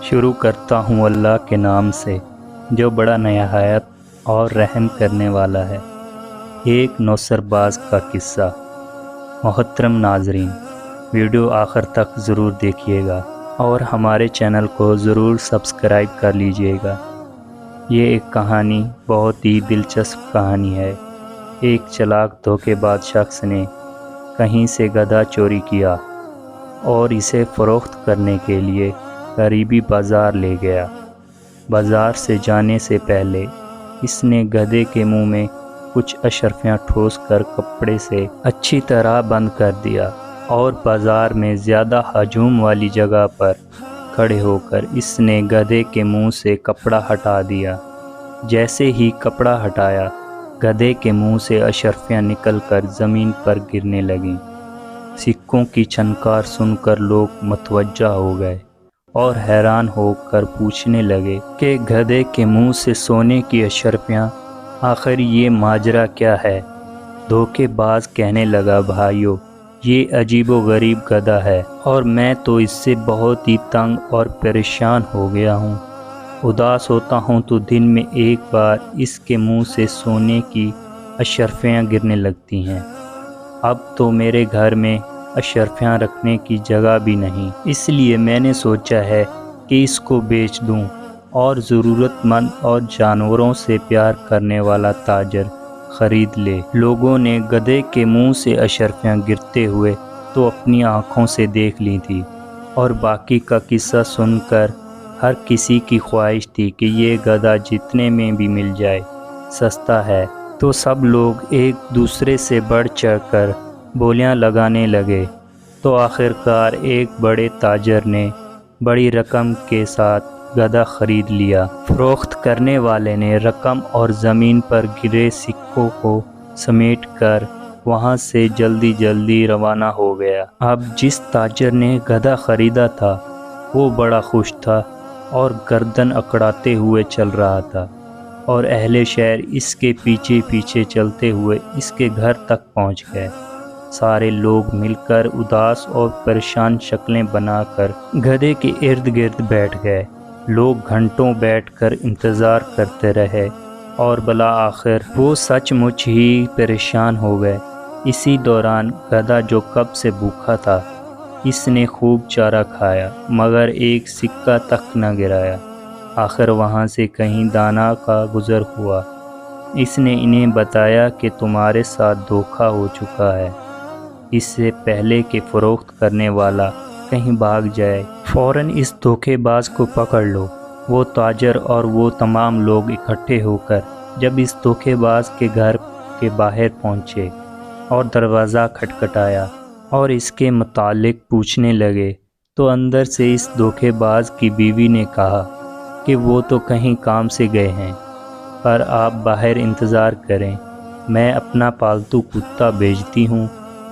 شروع کرتا ہوں اللہ کے نام سے جو بڑا نہایت اور رحم کرنے والا ہے۔ ایک نوسر باز کا قصہ۔ محترم ناظرین، ویڈیو آخر تک ضرور دیکھیے گا اور ہمارے چینل کو ضرور سبسکرائب کر لیجئے گا۔ یہ ایک کہانی بہت ہی دلچسپ کہانی ہے۔ ایک چلاک دھوکے باز شخص نے کہیں سے گدھا چوری کیا اور اسے فروخت کرنے کے لیے قریبی بازار لے گیا۔ بازار سے جانے سے پہلے اس نے گدھے کے منہ میں کچھ اشرفیاں ٹھوس کر کپڑے سے اچھی طرح بند کر دیا اور بازار میں زیادہ ہجوم والی جگہ پر کھڑے ہو کر اس نے گدھے کے منہ سے کپڑا ہٹا دیا۔ جیسے ہی کپڑا ہٹایا، گدھے کے منہ سے اشرفیاں نکل کر زمین پر گرنے لگیں۔ سکوں کی چھنکار سن کر لوگ متوجہ ہو گئے اور حیران ہو کر پوچھنے لگے کہ گدھے کے منہ سے سونے کی اشرفیاں، آخر یہ ماجرا کیا ہے؟ دھوکے باز کہنے لگا، بھائیو، یہ عجیب و غریب گدھا ہے اور میں تو اس سے بہت ہی تنگ اور پریشان ہو گیا ہوں۔ اداس ہوتا ہوں تو دن میں ایک بار اس کے منہ سے سونے کی اشرفیاں گرنے لگتی ہیں۔ اب تو میرے گھر میں اشرفیاں رکھنے کی جگہ بھی نہیں، اس لیے میں نے سوچا ہے کہ اس کو بیچ دوں اور ضرورت مند اور جانوروں سے پیار کرنے والا تاجر خرید لے۔ لوگوں نے گدھے کے منہ سے اشرفیاں گرتے ہوئے تو اپنی آنکھوں سے دیکھ لی تھی اور باقی کا قصہ سن کر ہر کسی کی خواہش تھی کہ یہ گدھا جتنے میں بھی مل جائے، سستا ہے۔ تو سب لوگ ایک دوسرے سے بڑھ چڑھ کر بولیاں لگانے لگے۔ تو آخرکار ایک بڑے تاجر نے بڑی رقم کے ساتھ گدھا خرید لیا۔ فروخت کرنے والے نے رقم اور زمین پر گرے سکوں کو سمیٹ کر وہاں سے جلدی روانہ ہو گیا۔ اب جس تاجر نے گدھا خریدا تھا وہ بڑا خوش تھا اور گردن اکڑاتے ہوئے چل رہا تھا، اور اہل شہر اس کے پیچھے پیچھے چلتے ہوئے اس کے گھر تک پہنچ گئے۔ سارے لوگ مل کر اداس اور پریشان شکلیں بنا کر گدھے کے ارد گرد بیٹھ گئے۔ لوگ گھنٹوں بیٹھ کر انتظار کرتے رہے اور بالآخر وہ سچ مچ ہی پریشان ہو گئے۔ اسی دوران گدھا جو کب سے بھوکا تھا، اس نے خوب چارہ کھایا مگر ایک سکہ تک نہ گرایا۔ آخر وہاں سے کہیں دانا کا گزر ہوا۔ اس نے انہیں بتایا کہ تمہارے ساتھ دھوکہ ہو چکا ہے، اس سے پہلے کہ فروخت کرنے والا کہیں بھاگ جائے فوراً اس دھوکے باز کو پکڑ لو۔ وہ تاجر اور وہ تمام لوگ اکٹھے ہو کر جب اس دھوکے باز کے گھر کے باہر پہنچے اور دروازہ کھٹکھٹایا اور اس کے متعلق پوچھنے لگے تو اندر سے اس دھوکے باز کی بیوی نے کہا کہ وہ تو کہیں کام سے گئے ہیں، پر آپ باہر انتظار کریں، میں اپنا پالتو کتا بھیجتی ہوں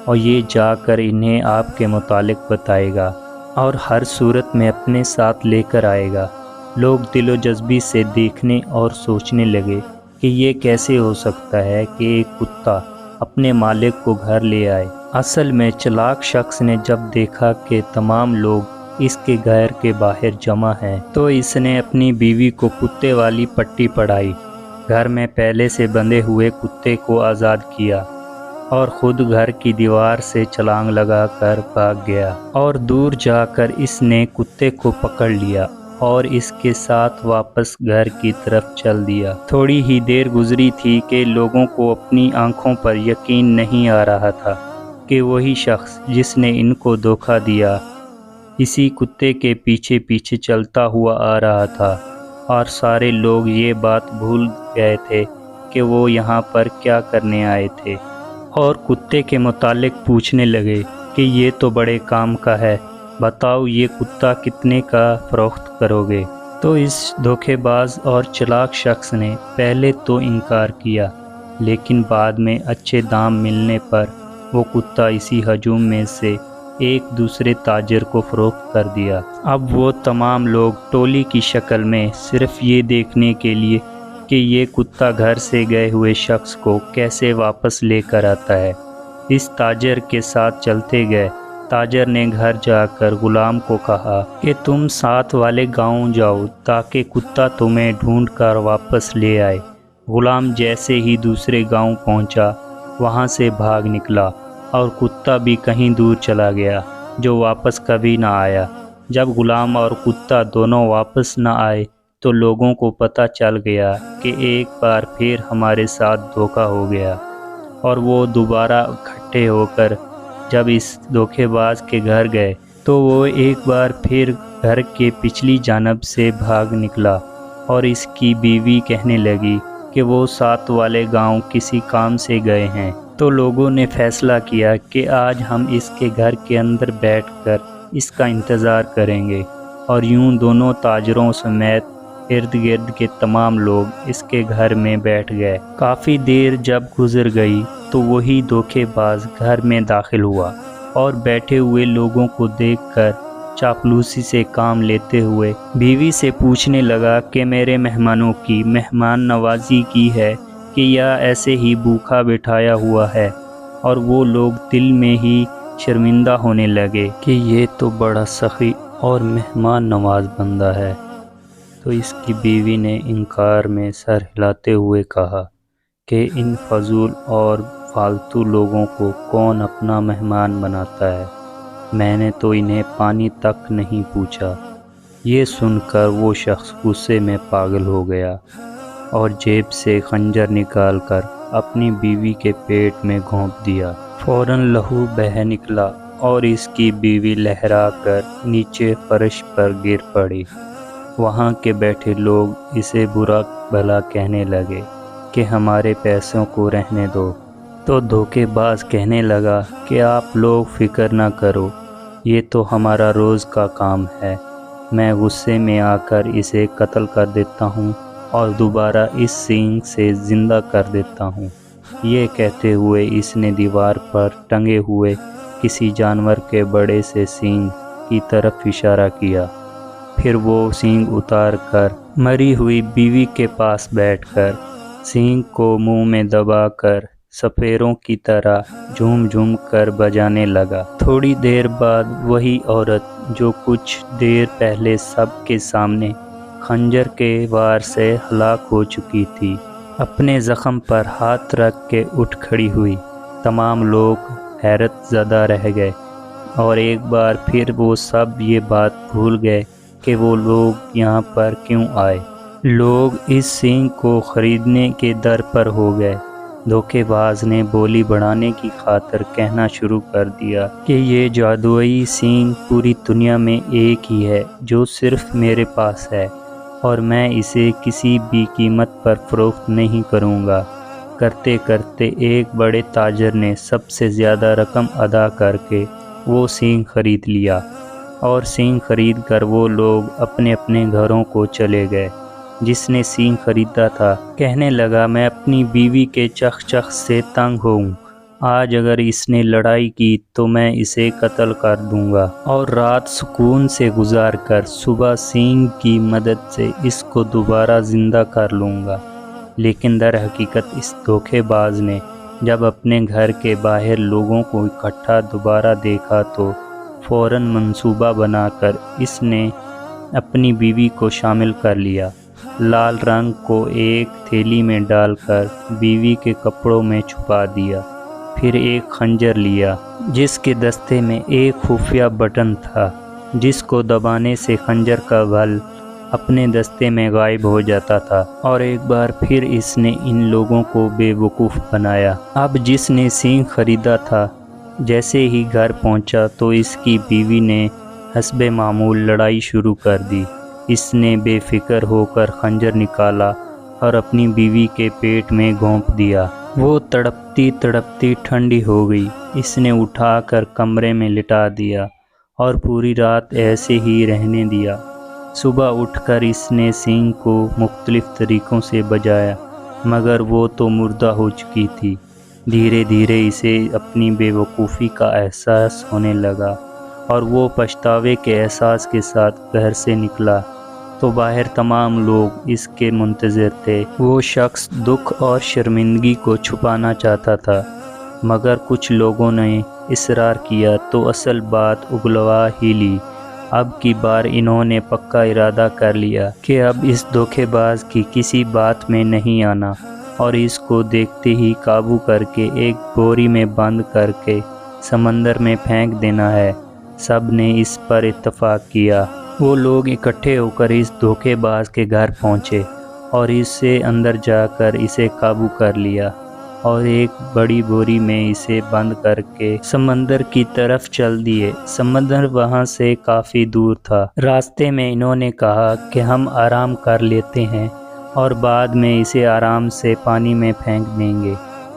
اور یہ جا کر انہیں آپ کے متعلق بتائے گا اور ہر صورت میں اپنے ساتھ لے کر آئے گا۔ لوگ دل و جذبی سے دیکھنے اور سوچنے لگے کہ یہ کیسے ہو سکتا ہے کہ ایک کتا اپنے مالک کو گھر لے آئے۔ اصل میں چلاک شخص نے جب دیکھا کہ تمام لوگ اس کے گھر کے باہر جمع ہیں تو اس نے اپنی بیوی کو کتے والی پٹی پڑھائی، گھر میں پہلے سے بندھے ہوئے کتے کو آزاد کیا اور خود گھر کی دیوار سے چھلانگ لگا کر بھاگ گیا، اور دور جا کر اس نے کتے کو پکڑ لیا اور اس کے ساتھ واپس گھر کی طرف چل دیا۔ تھوڑی ہی دیر گزری تھی کہ لوگوں کو اپنی آنکھوں پر یقین نہیں آ رہا تھا کہ وہی شخص جس نے ان کو دھوکہ دیا اسی کتے کے پیچھے پیچھے چلتا ہوا آ رہا تھا، اور سارے لوگ یہ بات بھول گئے تھے کہ وہ یہاں پر کیا کرنے آئے تھے، اور کتے کے متعلق پوچھنے لگے کہ یہ تو بڑے کام کا ہے، بتاؤ یہ کتا کتنے کا فروخت کرو گے؟ تو اس دھوکے باز اور چلاک شخص نے پہلے تو انکار کیا، لیکن بعد میں اچھے دام ملنے پر وہ کتا اسی ہجوم میں سے ایک دوسرے تاجر کو فروخت کر دیا۔ اب وہ تمام لوگ ٹولی کی شکل میں صرف یہ دیکھنے کے لیے کہ یہ کتا گھر سے گئے ہوئے شخص کو کیسے واپس لے کر آتا ہے، اس تاجر کے ساتھ چلتے گئے تاجر نے گھر جا کر غلام کو کہا کہ تم ساتھ والے گاؤں جاؤ تاکہ کتا تمہیں ڈھونڈ کر واپس لے آئے۔ غلام جیسے ہی دوسرے گاؤں پہنچا وہاں سے بھاگ نکلا اور کتا بھی کہیں دور چلا گیا جو واپس کبھی نہ آیا۔ جب غلام اور کتا دونوں واپس نہ آئے تو لوگوں کو پتہ چل گیا کہ ایک بار پھر ہمارے ساتھ دھوکہ ہو گیا، اور وہ دوبارہ اکٹھے ہو کر جب اس دھوکے باز کے گھر گئے تو وہ ایک بار پھر گھر کے پچھلی جانب سے بھاگ نکلا، اور اس کی بیوی کہنے لگی کہ وہ ساتھ والے گاؤں کسی کام سے گئے ہیں۔ تو لوگوں نے فیصلہ کیا کہ آج ہم اس کے گھر کے اندر بیٹھ کر اس کا انتظار کریں گے، اور یوں دونوں تاجروں سمیت ارد گرد کے تمام لوگ اس کے گھر میں بیٹھ گئے۔ کافی دیر جب گزر گئی تو وہی دھوکے باز گھر میں داخل ہوا اور بیٹھے ہوئے لوگوں کو دیکھ کر چاپلوسی سے کام لیتے ہوئے بیوی سے پوچھنے لگا کہ میرے مہمانوں کی مہمان نوازی کی ہے کہ یا ایسے ہی بھوکا بٹھایا ہوا ہے، اور وہ لوگ دل میں ہی شرمندہ ہونے لگے کہ یہ تو بڑا سخی اور مہمان نواز بندہ ہے۔ تو اس کی بیوی نے انکار میں سر ہلاتے ہوئے کہا کہ ان فضول اور فالتو لوگوں کو کون اپنا مہمان بناتا ہے، میں نے تو انہیں پانی تک نہیں پوچھا۔ یہ سن کر وہ شخص غصے میں پاگل ہو گیا اور جیب سے خنجر نکال کر اپنی بیوی کے پیٹ میں گھونپ دیا۔ فوراً لہو بہہ نکلا اور اس کی بیوی لہرا کر نیچے فرش پر گر پڑی۔ وہاں کے بیٹھے لوگ اسے برا بھلا کہنے لگے کہ ہمارے پیسوں کو رہنے دو۔ تو دھوکے باز کہنے لگا کہ آپ لوگ فکر نہ کرو، یہ تو ہمارا روز کا کام ہے، میں غصے میں آ کر اسے قتل کر دیتا ہوں اور دوبارہ اس سینگ سے زندہ کر دیتا ہوں۔ یہ کہتے ہوئے اس نے دیوار پر ٹنگے ہوئے کسی جانور کے بڑے سے سینگ کی طرف اشارہ کیا۔ پھر وہ سینگ اتار کر مری ہوئی بیوی کے پاس بیٹھ کر سینگ کو منہ میں دبا کر سپیروں کی طرح جھوم جھوم کر بجانے لگا۔ تھوڑی دیر بعد وہی عورت جو کچھ دیر پہلے سب کے سامنے خنجر کے وار سے ہلاک ہو چکی تھی، اپنے زخم پر ہاتھ رکھ کے اٹھ کھڑی ہوئی۔ تمام لوگ حیرت زدہ رہ گئے اور ایک بار پھر وہ سب یہ بات بھول گئے کہ وہ لوگ یہاں پر کیوں آئے۔ لوگ اس سینگ کو خریدنے کے در پر ہو گئے۔ دھوکے باز نے بولی بڑھانے کی خاطر کہنا شروع کر دیا کہ یہ جادوئی سینگ پوری دنیا میں ایک ہی ہے جو صرف میرے پاس ہے، اور میں اسے کسی بھی قیمت پر فروخت نہیں کروں گا۔ کرتے کرتے ایک بڑے تاجر نے سب سے زیادہ رقم ادا کر کے وہ سینگ خرید لیا، اور سینگ خرید کر وہ لوگ اپنے اپنے گھروں کو چلے گئے۔ جس نے سینگ خریدا تھا کہنے لگا میں اپنی بیوی کے چخ چخ سے تنگ ہوں، آج اگر اس نے لڑائی کی تو میں اسے قتل کر دوں گا، اور رات سکون سے گزار کر صبح سینگ کی مدد سے اس کو دوبارہ زندہ کر لوں گا۔ لیکن در حقیقت اس دھوکے باز نے جب اپنے گھر کے باہر لوگوں کو اکٹھا دوبارہ دیکھا تو فوراً منصوبہ بنا کر اس نے اپنی بیوی کو شامل کر لیا۔ لال رنگ کو ایک تھیلی میں ڈال کر بیوی کے کپڑوں میں چھپا دیا، پھر ایک خنجر لیا جس کے دستے میں ایک خفیہ بٹن تھا جس کو دبانے سے خنجر کا بھل اپنے دستے میں غائب ہو جاتا تھا، اور ایک بار پھر اس نے ان لوگوں کو بے وقوف بنایا۔ اب جس نے سینگ خریدا تھا جیسے ہی گھر پہنچا تو اس کی بیوی نے حسب معمول لڑائی شروع کر دی۔ اس نے بے فکر ہو کر خنجر نکالا اور اپنی بیوی کے پیٹ میں گھونپ دیا۔ وہ تڑپتی تڑپتی ٹھنڈی ہو گئی۔ اس نے اٹھا کر کمرے میں لٹا دیا اور پوری رات ایسے ہی رہنے دیا۔ صبح اٹھ کر اس نے سینگ کو مختلف طریقوں سے بجایا مگر وہ تو مردہ ہو چکی تھی۔ دھیرے دھیرے اسے اپنی بے وقوفی کا احساس ہونے لگا اور وہ پچھتاوے کے احساس کے ساتھ گھر سے نکلا تو باہر تمام لوگ اس کے منتظر تھے۔ وہ شخص دکھ اور شرمندگی کو چھپانا چاہتا تھا مگر کچھ لوگوں نے اصرار کیا تو اصل بات اگلوا ہی لی۔ اب کی بار انہوں نے پکا ارادہ کر لیا کہ اب اس دھوکے باز کی کسی بات میں نہیں آنا اور اس کو دیکھتے ہی قابو کر کے ایک بوری میں بند کر کے سمندر میں پھینک دینا ہے۔ سب نے اس پر اتفاق کیا۔ وہ لوگ اکٹھے ہو کر اس دھوکے باز کے گھر پہنچے اور اس سے اندر جا کر اسے قابو کر لیا اور ایک بڑی بوری میں اسے بند کر کے سمندر کی طرف چل دیے۔ سمندر وہاں سے کافی دور تھا۔ راستے میں انہوں نے کہا کہ ہم آرام کر لیتے ہیں اور بعد میں اسے آرام سے پانی میں پھینک دیں گے،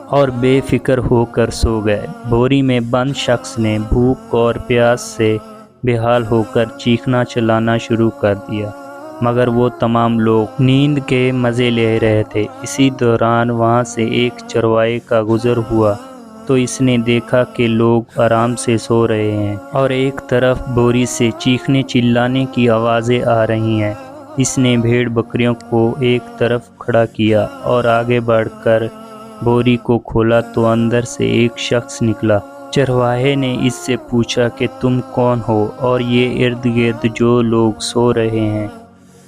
اور بے فکر ہو کر سو گئے۔ بوری میں بند شخص نے بھوک اور پیاس سے بے حال ہو کر چیخنا چلانا شروع کر دیا، مگر وہ تمام لوگ نیند کے مزے لے رہے تھے۔ اسی دوران وہاں سے ایک چرواہے کا گزر ہوا تو اس نے دیکھا کہ لوگ آرام سے سو رہے ہیں اور ایک طرف بوری سے چیخنے چلانے کی آوازیں آ رہی ہیں۔ اس نے بھیڑ بکریوں کو ایک طرف کھڑا کیا اور آگے بڑھ کر بوری کو کھولا تو اندر سے ایک شخص نکلا۔ چرواہے نے اس سے پوچھا کہ تم کون ہو اور یہ ارد گرد جو لوگ سو رہے ہیں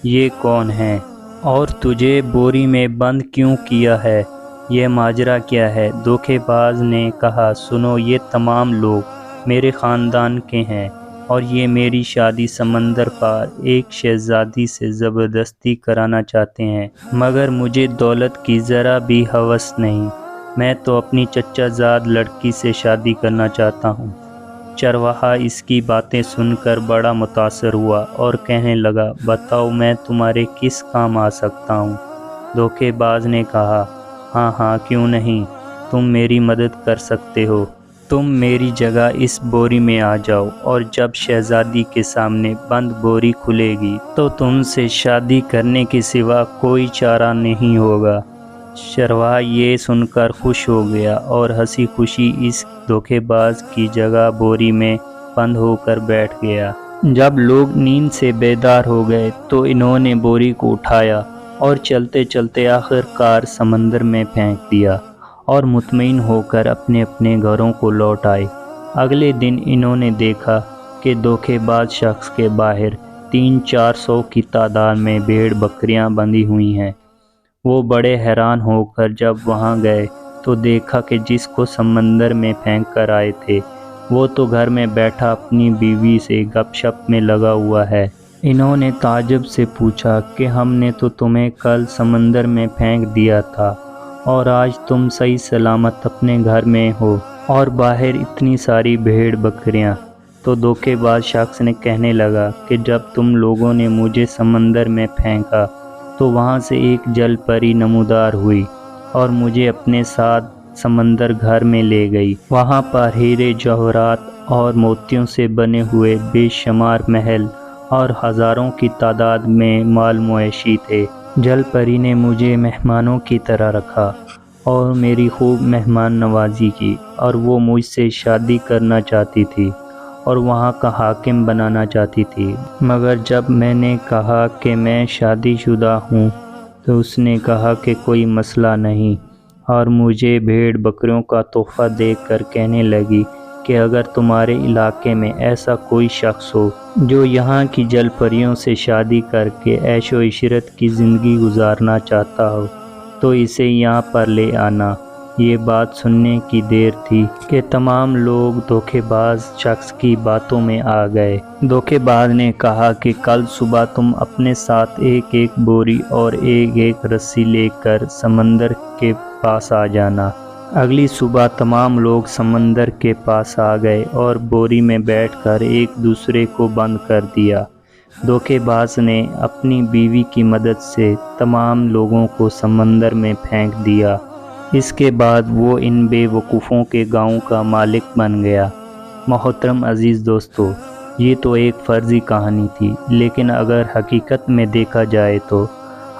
یہ کون ہیں، اور تجھے بوری میں بند کیوں کیا ہے؟ یہ ماجرا کیا ہے؟ دھوکے باز نے کہا، سنو، یہ تمام لوگ میرے خاندان کے ہیں اور یہ میری شادی سمندر پار ایک شہزادی سے زبردستی کرانا چاہتے ہیں، مگر مجھے دولت کی ذرا بھی ہوس نہیں۔ میں تو اپنی چچا زاد لڑکی سے شادی کرنا چاہتا ہوں۔ چرواہا اس کی باتیں سن کر بڑا متاثر ہوا اور کہنے لگا، بتاؤ میں تمہارے کس کام آ سکتا ہوں؟ دھوکے باز نے کہا، ہاں ہاں کیوں نہیں، تم میری مدد کر سکتے ہو۔ تم میری جگہ اس بوری میں آ جاؤ اور جب شہزادی کے سامنے بند بوری کھلے گی تو تم سے شادی کرنے کے سوا کوئی چارہ نہیں ہوگا۔ چرواہا یہ سن کر خوش ہو گیا اور ہنسی خوشی اس دھوکے باز کی جگہ بوری میں بند ہو کر بیٹھ گیا۔ جب لوگ نیند سے بیدار ہو گئے تو انہوں نے بوری کو اٹھایا اور چلتے چلتے آخر کار سمندر میں پھینک دیا اور مطمئن ہو کر اپنے اپنے گھروں کو لوٹ آئے۔ اگلے دن انہوں نے دیکھا کہ دھوکے باز شخص کے باہر 300-400 کی تعداد میں بھیڑ بکریاں بندھی ہوئی ہیں۔ وہ بڑے حیران ہو کر جب وہاں گئے تو دیکھا کہ جس کو سمندر میں پھینک کر آئے تھے وہ تو گھر میں بیٹھا اپنی بیوی سے گپ شپ میں لگا ہوا ہے۔ انہوں نے تعجب سے پوچھا کہ ہم نے تو تمہیں کل سمندر میں پھینک دیا تھا اور آج تم صحیح سلامت اپنے گھر میں ہو اور باہر اتنی ساری بھیڑ بکریاں۔ تو دھوکے باز شخص نے کہنے لگا کہ جب تم لوگوں نے مجھے سمندر میں پھینکا تو وہاں سے ایک جل پری نمودار ہوئی اور مجھے اپنے ساتھ سمندر گھر میں لے گئی۔ وہاں پر ہیرے جواہرات اور موتیوں سے بنے ہوئے بے شمار محل اور ہزاروں کی تعداد میں مال مویشی تھے۔ جل پری نے مجھے مہمانوں کی طرح رکھا اور میری خوب مہمان نوازی کی، اور وہ مجھ سے شادی کرنا چاہتی تھی اور وہاں کا حاکم بنانا چاہتی تھی، مگر جب میں نے کہا کہ میں شادی شدہ ہوں تو اس نے کہا کہ کوئی مسئلہ نہیں، اور مجھے بھیڑ بکریوں کا تحفہ دے کر کہنے لگی کہ اگر تمہارے علاقے میں ایسا کوئی شخص ہو جو یہاں کی جل پریوں سے شادی کر کے عیش و عشرت کی زندگی گزارنا چاہتا ہو تو اسے یہاں پر لے آنا۔ یہ بات سننے کی دیر تھی کہ تمام لوگ دھوکے باز شخص کی باتوں میں آ گئے۔ دھوکے باز نے کہا کہ کل صبح تم اپنے ساتھ ایک ایک بوری اور ایک ایک رسی لے کر سمندر کے پاس آ جانا۔ اگلی صبح تمام لوگ سمندر کے پاس آ گئے اور بوری میں بیٹھ کر ایک دوسرے کو بند کر دیا۔ دھوکے باز نے اپنی بیوی کی مدد سے تمام لوگوں کو سمندر میں پھینک دیا۔ اس کے بعد وہ ان بے وقوفوں کے گاؤں کا مالک بن گیا۔ محترم عزیز دوستو، یہ تو ایک فرضی کہانی تھی، لیکن اگر حقیقت میں دیکھا جائے تو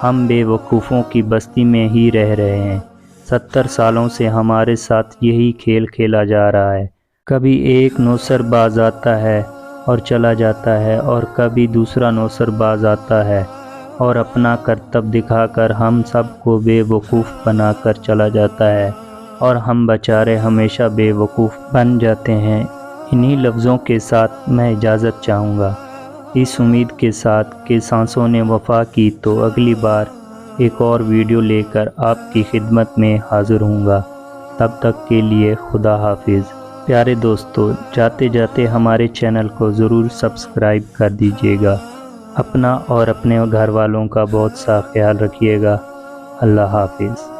ہم بے وقوفوں کی بستی میں ہی رہ رہے ہیں۔ 70 سالوں سے ہمارے ساتھ یہی کھیل کھیلا جا رہا ہے۔ کبھی ایک نوسر باز آتا ہے اور چلا جاتا ہے، اور کبھی دوسرا نوسر باز آتا ہے اور اپنا کرتب دکھا کر ہم سب کو بے وقوف بنا کر چلا جاتا ہے، اور ہم بیچارے ہمیشہ بے وقوف بن جاتے ہیں۔ انہی لفظوں کے ساتھ میں اجازت چاہوں گا، اس امید کے ساتھ کہ سانسوں نے وفا کی تو اگلی بار ایک اور ویڈیو لے کر آپ کی خدمت میں حاضر ہوں گا۔ تب تک کے لیے خدا حافظ۔ پیارے دوستو، جاتے جاتے ہمارے چینل کو ضرور سبسکرائب کر دیجیے گا۔ اپنا اور اپنے گھر والوں کا بہت سا خیال رکھیے گا۔ اللہ حافظ۔